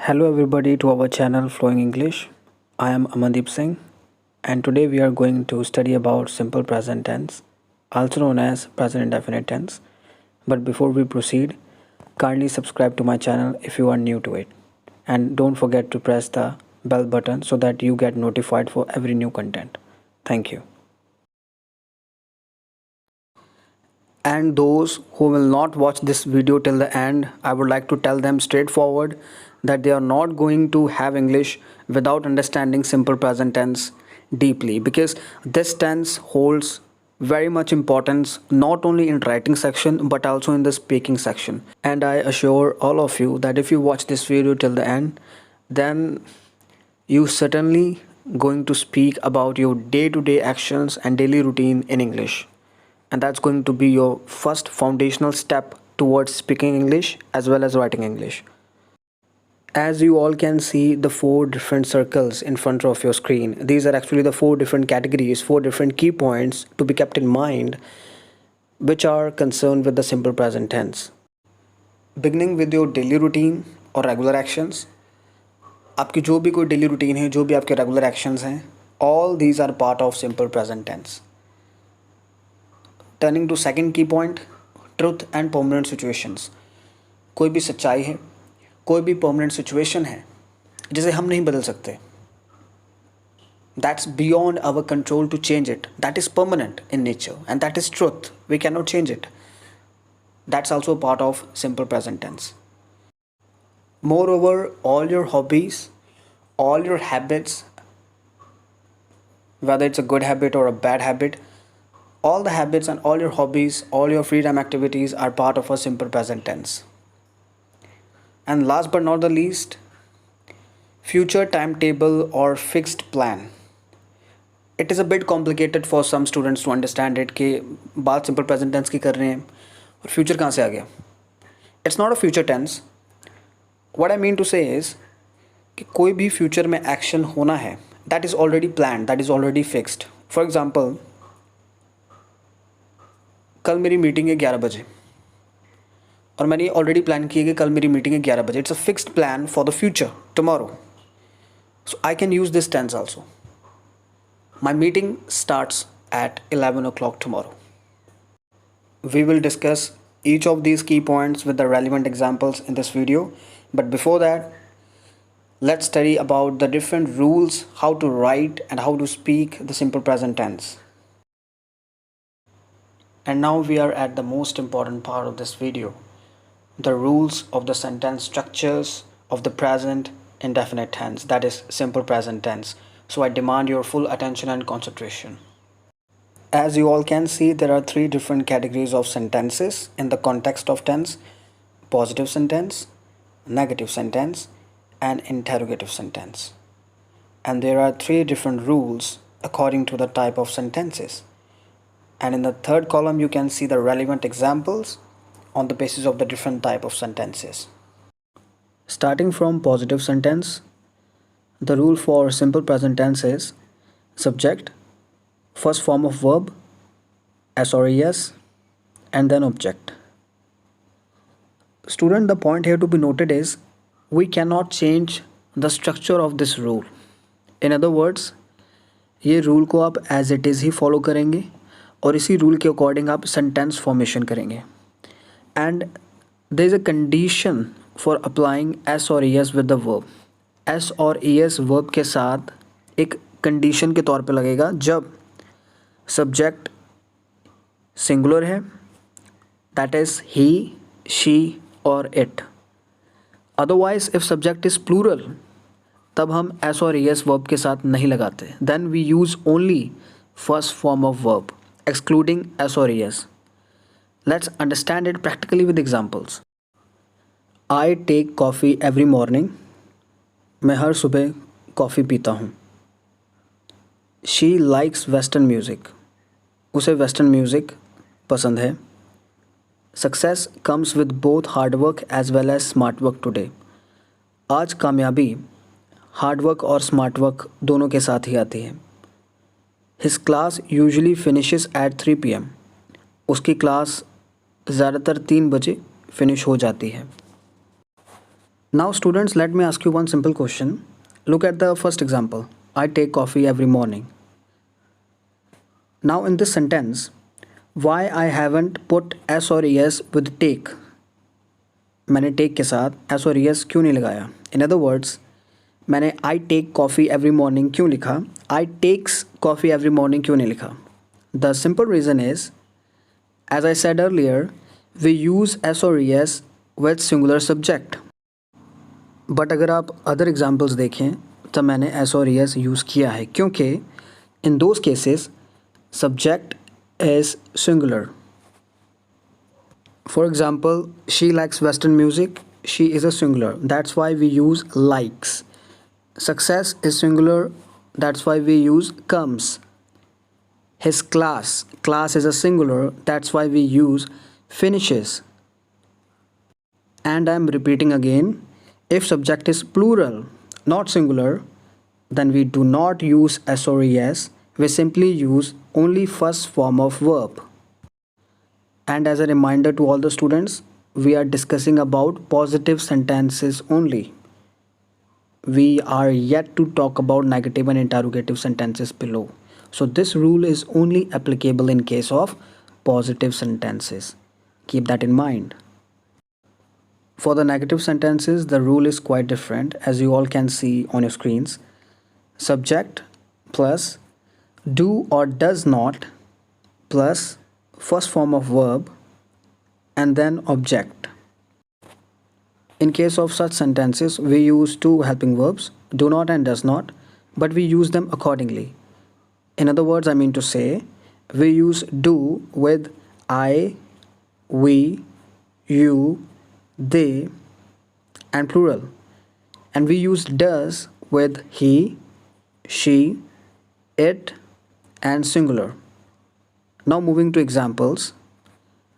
Hello everybody to our channel Flowing English. I am Amandeep Singh and today we are going to study about simple present tense, also known as present indefinite tense. But before we proceed, kindly subscribe to my channel if you are new to it. And don't forget to press the bell button so that you get notified for every new content. Thank you. And those who will not watch this video till the end, I would like to tell them straightforward that they are not going to have English without understanding simple present tense deeply, because this tense holds very much importance not only in writing section but also in the speaking section. And I assure all of you that if you watch this video till the end, then you certainly going to speak about your day-to-day actions and daily routine in English, and that's going to be your first foundational step towards speaking English as well as writing English. As you all can see the four different circles in front of your screen, these are actually the four different categories, four different key points to be kept in mind which are concerned with the simple present tense. Beginning with your daily routine or regular actions, आपकी जो भी कोई daily routine है, जो भी आपके regular actions हैं, all these are part of simple present tense. Turning to second key point, truth and permanent situations. कोई भी सच्चाई है, कोई भी परमानेंट सिचुएशन है जिसे हम नहीं बदल सकते. That's beyond our control to change it. That is permanent in nature and that is truth. We cannot change it. That's also part of simple present tense. Moreover, all your hobbies, all your habits, whether it's a good habit or a bad habit, all the habits and all your hobbies, all your freedom activities are part of a simple present tense. And last but not the least, future timetable or fixed plan. It is a bit complicated for some students to understand it कि बात simple present tense की कर रहे हैं और future कहाँ से आ गया. It's not a future tense. What I mean to say is कि कोई भी future में action होना है, that is already planned, that is already fixed. For example, कल मेरी मीटिंग है 11 बजे और मैंने ऑलरेडी प्लान किया कि कल मेरी मीटिंग है 11 बजे. It's a fixed plan for the future tomorrow. So I can use this tense also. My meeting starts at 11 o'clock tomorrow. We will discuss each of these key points with the relevant examples in this video. But before that, let's study about the different rules, how to write and how to speak the simple present tense. And now we are at the most important part of this video, the rules of the sentence structures of the present indefinite tense, that is simple present tense. So I demand your full attention and concentration. As you all can see, there are three different categories of sentences in the context of tense: positive sentence, negative sentence, and interrogative sentence. And there are three different rules according to the type of sentences. And in the third column you can see the relevant examples on the basis of the different type of sentences. Starting from positive sentence, the rule for simple present tense is subject, first form of verb, s or es, and then object. Student, the point here to be noted is we cannot change the structure of this rule. In other words, ये rule को आप as it is ही follow करेंगे और इसी rule के according आप sentence formation करेंगे. And there is a condition for applying S और E S with the verb. S और ई एस वर्ब के साथ एक कंडीशन के तौर पे लगेगा जब सब्जेक्ट सिंगुलर है, दैट इज़ ही, शी और it. Otherwise if subject is plural, तब हम एस और ई एस वर्ब के साथ नहीं लगाते. Then we use only first form of verb excluding s or es. Let's understand it practically with examples. I take coffee every morning. मैं हर सुबह coffee पीता हूँ. She likes western music. उसे western music पसंद है. Success comes with both hard work as well as smart work today. आज कामयाबी hard work और स्मार्ट वर्क दोनों के साथ ही आती है. His class usually finishes at 3 PM. उसकी क्लास ज़्यादातर 3 बजे फिनिश हो जाती है. Now, students, let me ask you one simple question. Look at the first example. I take coffee every morning. Now, in this sentence, why I haven't put s और es with take? मैंने take के साथ s और es क्यों नहीं लगाया? In other words, मैंने I take coffee every morning क्यों लिखा? I takes coffee every morning क्यों नहीं लिखा? The simple reason is, as I said earlier, we use s और es with singular subject. But अगर आप अदर एग्जाम्पल्स देखें तब मैंने एस और एस यूज़ किया है क्योंकि in those cases subject is singular. For example, she likes western music, she is a singular, that's why we use likes. Success is singular, that's why we use comes. His class is a singular, that's why we use finishes. And I am repeating again, if subject is plural, not singular, then we do not use s or es, we simply use only first form of verb. And as a reminder to all the students, we are discussing about positive sentences only. We are yet to talk about negative and interrogative sentences below. So this rule is only applicable in case of positive sentences. Keep that in mind. For the negative sentences, the rule is quite different, as you all can see on your screens. Subject plus do or does not plus first form of verb and then object. In case of such sentences, we use two helping verbs, do not and does not, but we use them accordingly. In other words, I mean to say, we use do with I, we, you, they, and plural, and we use does with he, she, it, and singular. Now moving to examples.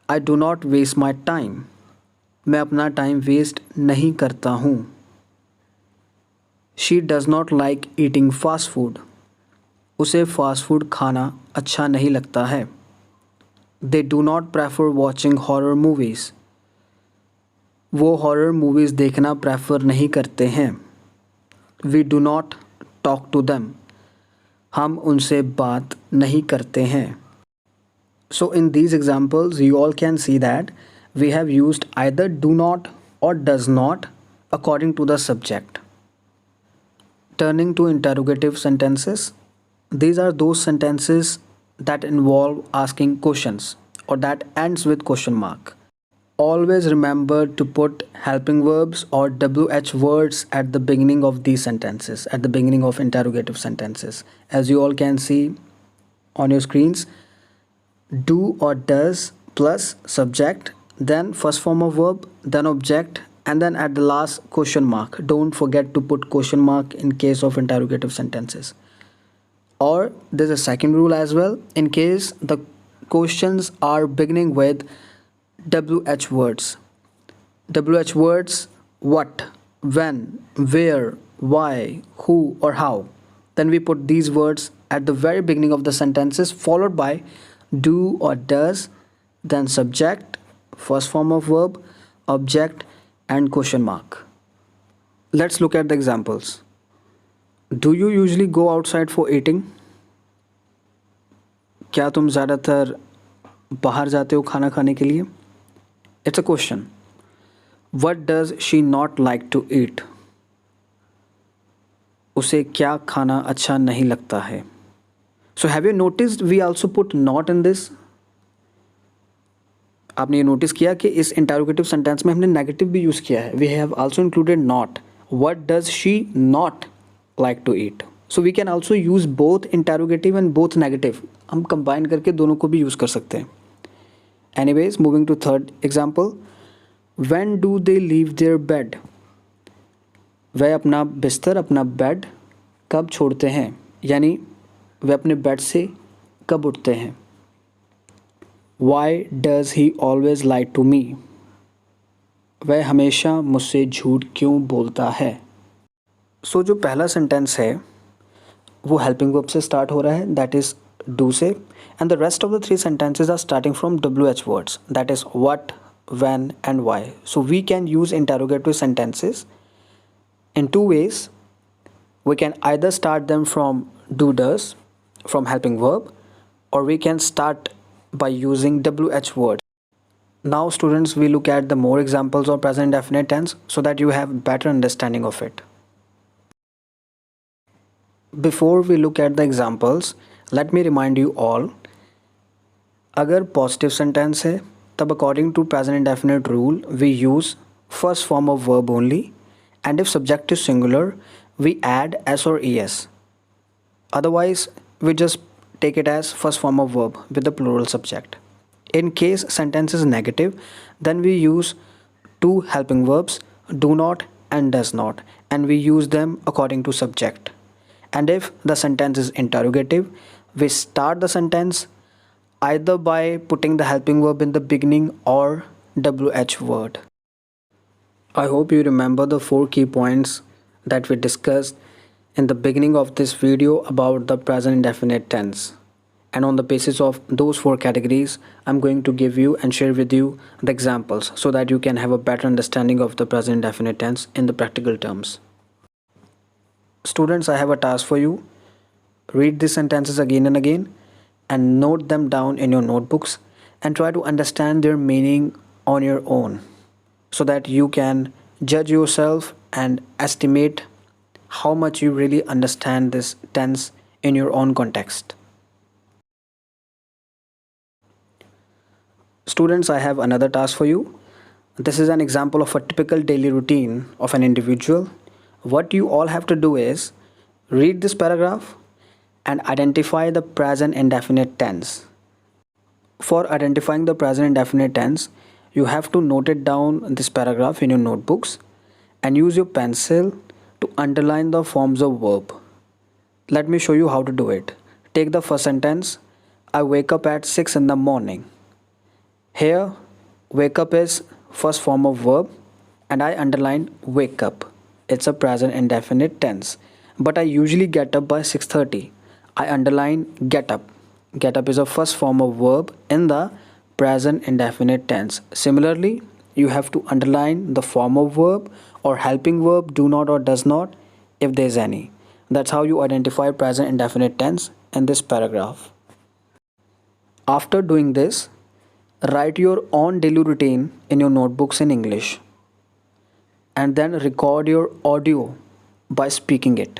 I do not waste my time. मैं अपना time waste नहीं करता हूँ. She does not like eating fast food. उसे fast food खाना अच्छा नहीं लगता है. They do not prefer watching horror movies. वो हॉरर मूवीज़ देखना प्रेफर नहीं करते हैं. We do not talk to them. हम उनसे बात नहीं करते हैं. So in these examples, you all can see that we have used either do not or does not according to the subject. Turning to interrogative sentences, these are those sentences that involve asking questions or that ends with question mark. Always remember to put helping verbs or WH words at the beginning of these sentences, at the beginning of interrogative sentences. As you all can see on your screens, do or does plus subject, then first form of verb, then object, and then at the last question mark. Don't forget to put question mark in case of interrogative sentences. Or there's a second rule as well. In case the questions are beginning with WH words. WH words, what, when, where, why, who, or how. Then we put these words at the very beginning of the sentences, followed by do or does, then subject, first form of verb, object, and question mark. Let's look at the examples. Do you usually go outside for eating? क्या तुम ज़्यादातर बाहर जाते हो खाना खाने के लिए? It's a question. What does she not like to eat? उसे क्या खाना अच्छा नहीं लगता है? So have you noticed we also put not in this? आपने ये नोटिस किया कि इस इंटरोगेटिव सेंटेंस में हमने नेगेटिव भी यूज़ किया है. We have also included not. What does she not like to eat? So we can also use both interrogative and both negative. हम कंबाइन करके दोनों को भी यूज़ कर सकते हैं. Anyways, moving to third example. When do they leave their bed? वह अपना बिस्तर, अपना बेड कब छोड़ते हैं? यानी वह अपने बेड से कब उठते हैं? Why does he always lie to me? वह हमेशा मुझसे झूठ क्यों बोलता है? So जो पहला सेंटेंस है वो हेल्पिंग वर्ब से स्टार्ट हो रहा है, दैट इज़ डू से, and the rest of the three sentences are starting from WH words, that is what, when and why. So we can use interrogative sentences In two ways, we can either start them from do does, from helping verb, or we can start by using WH word. Now students, we look at the more examples of present indefinite tense so that you have better understanding of it. Before we look at the examples, let me remind you all, अगर positive sentence है तब according to present indefinite rule we use first form of verb only, and if subject is singular we add s or es. Otherwise, we just take it as first form of verb with the plural subject. In case sentence is negative, then we use two helping verbs, do not and does not, and we use them according to subject. And if the sentence is interrogative, we start the sentence either by putting the helping verb in the beginning or WH word. I hope you remember the four key points that we discussed in the beginning of this video about the present indefinite tense. And on the basis of those four categories, I'm going to give you and share with you the examples so that you can have a better understanding of the present indefinite tense in the practical terms. Students, I have a task for you. Read these sentences again and again and note them down in your notebooks and try to understand their meaning on your own so that you can judge yourself and estimate how much you really understand this tense in your own context. Students, I have another task for you. This is an example of a typical daily routine of an individual. What you all have to do is read this paragraph and identify the present indefinite tense. For identifying the present indefinite tense, you have to note it down this paragraph in your notebooks and use your pencil to underline the forms of verb. Let me show you how to do it. Take the first sentence. I wake up at 6 in the morning. Here, wake up is first form of verb and I underline wake up. It's a present indefinite tense. But I usually get up by 6:30. I underline get up. Get up is a first form of verb in the present indefinite tense. Similarly, you have to underline the form of verb or helping verb do not or does not if there is any. That's how you identify present indefinite tense in this paragraph. After doing this, write your own daily routine in your notebooks in English and then record your audio by speaking it.